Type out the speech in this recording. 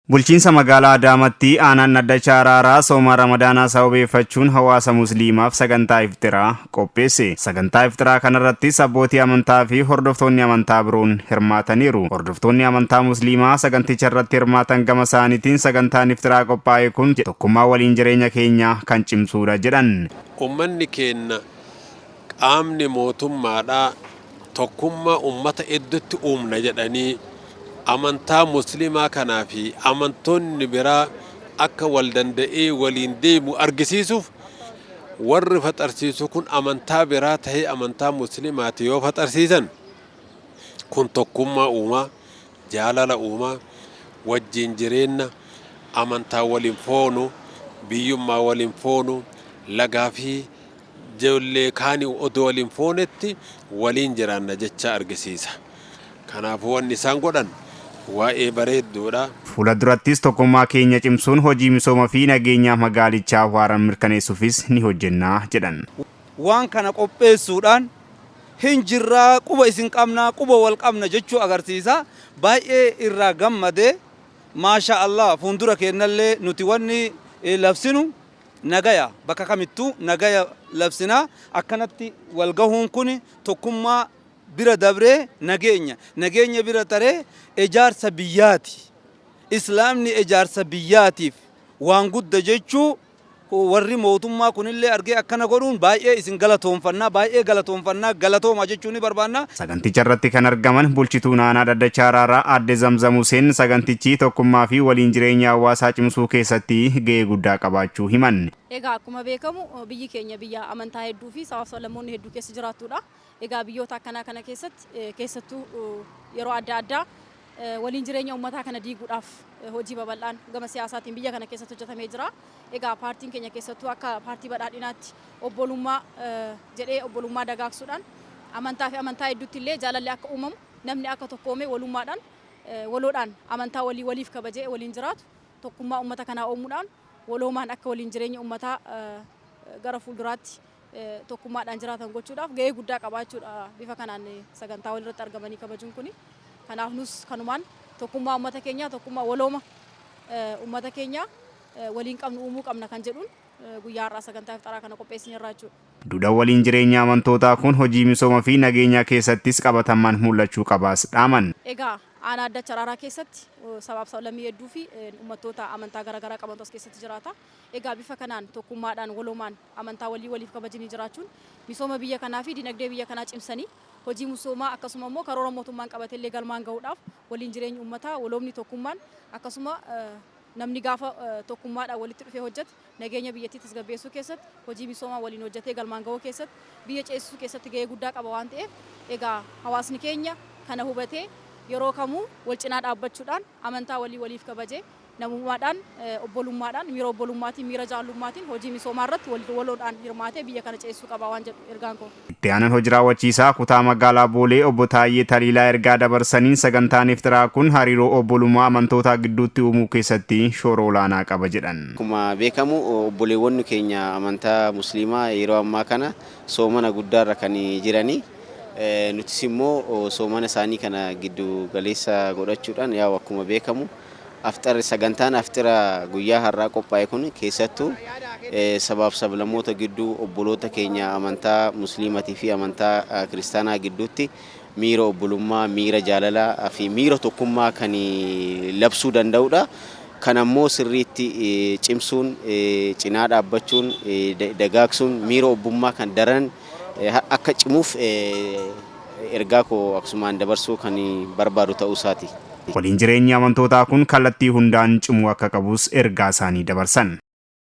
Bulchiinsa magaalaa Adaamaatti aanaan Naddacha Araaraa sooma Ramadaanaa sababeeffachuun hawaasa musliimaaf sagantaa iftiraa qopheesse. Sagantaa iftiraa kanarratti abbootii amantaa fi hordoftoonni amantaa biroon hirmaataniiru. Hordoftoonni amantaa musliimaa saganticha irratti hirmaatan gama isaaniitiin sagantaan iftiraa qophaa'e kun tokkummaa waliin jireenya keenyaa kan cimsuudha jedhan. Uummanni keenya qaamni mootummaadhaa tokkummaa uummata hedduutti uumna jedhanii amantaa musliimaa kanaa fi amantoonni biraa akka wal danda'ee waliin deemu argisiisuuf warri faxarsiisu kun amantaa biraa ta'ee amantaa musliimaati yoo faxarsiisan kun tokkummaa uumaa, jaalala uumaa, wajjin jireenya amantaa waliin foonu, biyyummaa waliin foonu, lagaa fi ijoollee kaanii odoo waliin foonetti waliin jiraanna jecha argisiisa. Kanaafuu wanni isaan godhan waa'ee bareedduudha. Fuula durattis tokkummaa keenya cimsuun hojii misooma fi nageenya magaalichaa waaran mirkaneessuufis ni hojjennaa jedhan. Waan kana qopheessuudhaan hin jirraa quba isin qabnaa quba wal qabna jechuu agarsiisa. Baay'ee irraa gammadee maasha Allah fuuldura keenyallee nuti wanni labsinu nagaya bakka kamittuu nagaya labsinaa akkanatti wal gahuun kun tokkummaa bira dabree nageenya bira taree ijaarsa biyyaati. Islaamni ijaarsa biyyaatiif waan guddaa jechuu warri mootummaa kunillee argee akkana godhuun baay'ee isin galatoomfannaa baay'ee galatooma jechuun ni barbaanna. Saganticha irratti kan argaman bulchituun aanaa Daddacha Araaraa Aadde Zamzam Huseen sagantichi tokkummaa fi waliin jireenya hawaasaa cimsuu keessatti gahee guddaa qabaachuu himan. Egaa akkuma beekamu biyyi keenya biyya amantaa hedduu fi sablammoonni hedduu keessa jiraatudha. Egaa biyyoota akkanaa kana keessattuu yeroo adda addaa waliin jireenya uummataa kana diiguudhaaf hojii babal'aan gama siyaasaatiin biyya kana keessatti hojjetamee jira. Egaa paartiin keenya keessattuu akka paartii badhaadhinaatti obbolummaa jedhee obbolummaa dagaagsuudhaan amantaa fi amantaa hedduutti illee jaalalli akka uumamu namni akka tokkoomee walummaadhaan waloodhaan amantaa waliif kabajee waliin jiraatu tokkummaa uummata kanaa uumuudhaan waloomaan akka waliin jireenya uummataa gara fuulduraatti tokkummaadhaan jiraatan gochuudhaaf gahee guddaa qabaachuudha bifa kanaan sagantaa walirratti argamanii kabajuun kuni. Kanaaf nus kanumaan tokkummaa uummata keenyaa tokkummaa walooma uummata keenyaa waliin qabnu uumuu qabna kan jedhuun guyyaa har'aa sagantaa iftaraa kana qopheessineerra jechuudha. Duudhaan waliin jireenya amantootaa kun hojii misooma fi nageenyaa keessattis qabatamaan mul'achuu qabaas dhaaman. Egaa aanaa Daddacha Araaraa keessatti sabaaf sablammii hedduu fi uummattoota amantaa garaagaraa qabantu as keessatti jiraata. Egaa bifa kanaan tokkummaadhaan waloomaan amantaa waliif kabajanii jiraachuun misooma biyya kanaa fi dinagdee biyya kanaa cimsanii hojii misoomaa akkasuma immoo karoora mootummaan qabateellee galmaan gahuudhaaf waliin jireenya uummataa waloomni tokkummaan akkasuma namni gaafa tokkummaadhaan walitti dhufee hojjetu nageenya biyyattii tasgabbeessuu keessatti hojii misoomaa waliin hojjetee galmaan gahuu keessatti biyya ceesisuu keessatti gahee guddaa qaba waan ta'eef egaa hawaasni keenya kana hubatee yeroo kamuu wal cinaa dhaabbachuudhaan amantaa waliif kabajee namummaadhaan obbolummaadhaan miira obbolummaatiin miira jaalummaatiin hojii misoomaa irratti waloodhaan hirmaatee biyya kana ceesisuu qaba waan jedhu ergaan koo. Itti aanaan hojii raawwachiisaa kutaa magaalaa Boolee obbo Taayyee Taliilaa ergaa dabarsaniin sagantaan iftiraa kun hariiroo obbolummaa amantootaa gidduutti uumuu keessatti shoora olaanaa qaba jedhan. Akkuma beekamu obboleewwan keenya amantaa musliimaa yeroo ammaa kana soomana guddaarra kan jiranii. Nutis immoo soomana isaanii kana giddu galeessa godhachuudhaan yaa akkuma beekamu sagantaan aftira guyyaa har'aa qophaa'e kun keessattuu sabaaf sablammoota gidduu obboloota keenya amantaa musliimatii fi amantaa kiristaanaa gidduutti miira obbolummaa, miira jaalalaa fi miira tokkummaa kan labsuu danda'udha. Kan ammoo sirriitti cimsuun cinaa dhaabbachuun dagaagsuun miira obbummaa kan daran akka cimuuf ergaa koo akkasumaan dabarsuu kan barbaadu ta'uu isaati. Waliin jireenya amantootaa kun kallattii hundaan cimuu akka qabus ergaa isaanii dabarsan.